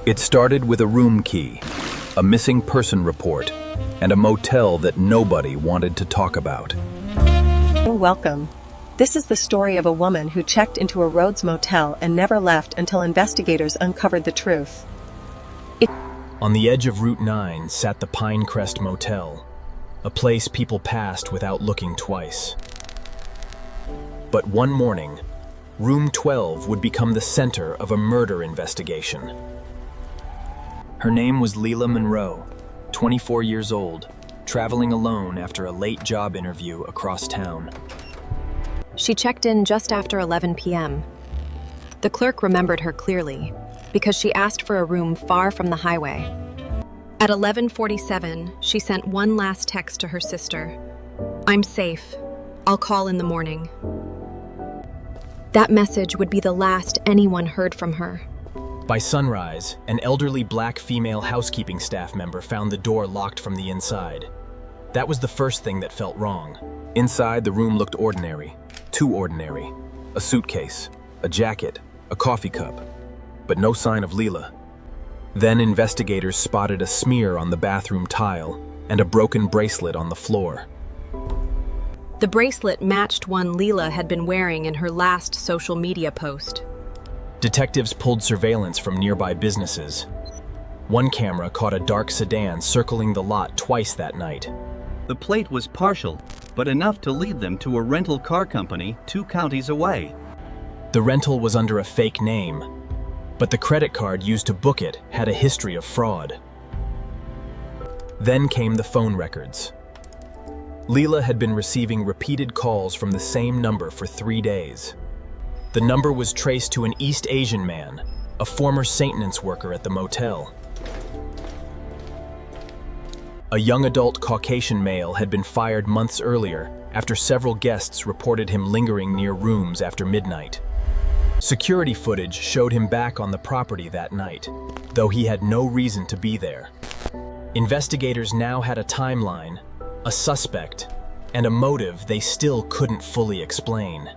It started with a room key, a missing person report, and a motel that nobody wanted to talk about. Welcome. This is the story of a woman who checked into a Rhodes motel and never left until investigators uncovered the truth. On the edge of Route 9 sat the Pinecrest Motel, a place people passed without looking twice. But one morning, Room 12 would become the center of a murder investigation. Her name was Leila Monroe, 24 years old, traveling alone after a late job interview across town. She checked in just after 11 p.m. The clerk remembered her clearly because she asked for a room far from the highway. At 11:47, she sent one last text to her sister. "I'm safe. I'll call in the morning." That message would be the last anyone heard from her. By sunrise, an elderly black female housekeeping staff member found the door locked from the inside. That was the first thing that felt wrong. Inside, the room looked ordinary, too ordinary. A suitcase, a jacket, a coffee cup, but no sign of Leila. Then investigators spotted a smear on the bathroom tile and a broken bracelet on the floor. The bracelet matched one Leila had been wearing in her last social media post. Detectives pulled surveillance from nearby businesses. One camera caught a dark sedan circling the lot twice that night. The plate was partial, but enough to lead them to a rental car company 2 counties away. The rental was under a fake name, but the credit card used to book it had a history of fraud. Then came the phone records. Leila had been receiving repeated calls from the same number for 3 days. The number was traced to an East Asian man, a former maintenance worker at the motel. A young adult Caucasian male had been fired months earlier after several guests reported him lingering near rooms after midnight. Security footage showed him back on the property that night, though he had no reason to be there. Investigators now had a timeline, a suspect, and a motive they still couldn't fully explain.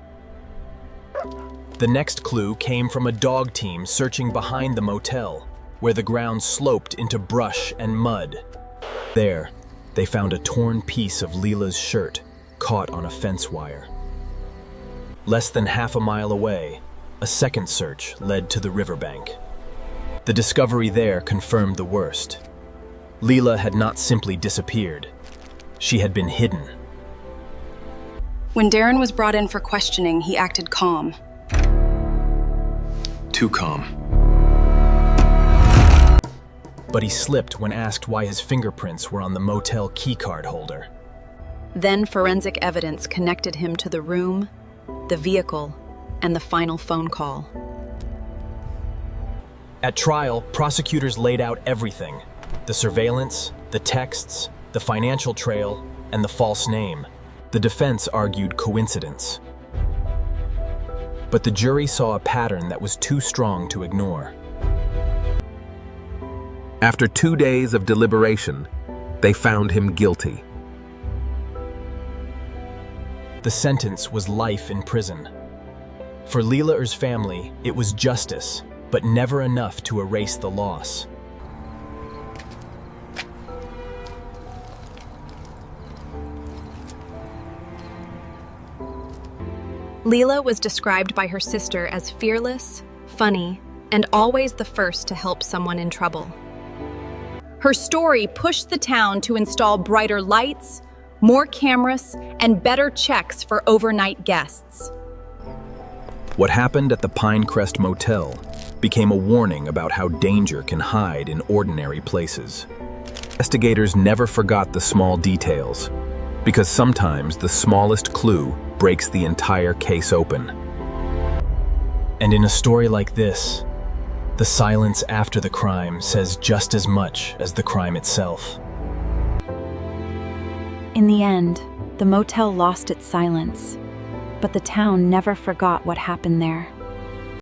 The next clue came from a dog team searching behind the motel, where the ground sloped into brush and mud. There, they found a torn piece of Leila's shirt caught on a fence wire. Less than half a mile away, a second search led to the riverbank. The discovery there confirmed the worst. Leila had not simply disappeared. She had been hidden. When Darren was brought in for questioning, he acted calm. Too calm. But he slipped when asked why his fingerprints were on the motel keycard holder. Then forensic evidence connected him to the room, the vehicle, and the final phone call. At trial, prosecutors laid out everything: the surveillance, the texts, the financial trail, and the false name. The defense argued coincidence. But the jury saw a pattern that was too strong to ignore. After 2 days of deliberation, they found him guilty. The sentence was life in prison. For Leila's family, it was justice, but never enough to erase the loss. Leila was described by her sister as fearless, funny, and always the first to help someone in trouble. Her story pushed the town to install brighter lights, more cameras, and better checks for overnight guests. What happened at the Pinecrest Motel became a warning about how danger can hide in ordinary places. Investigators never forgot the small details, because sometimes the smallest clue breaks the entire case open. And in a story like this, the silence after the crime says just as much as the crime itself. In the end, the motel lost its silence, but the town never forgot what happened there.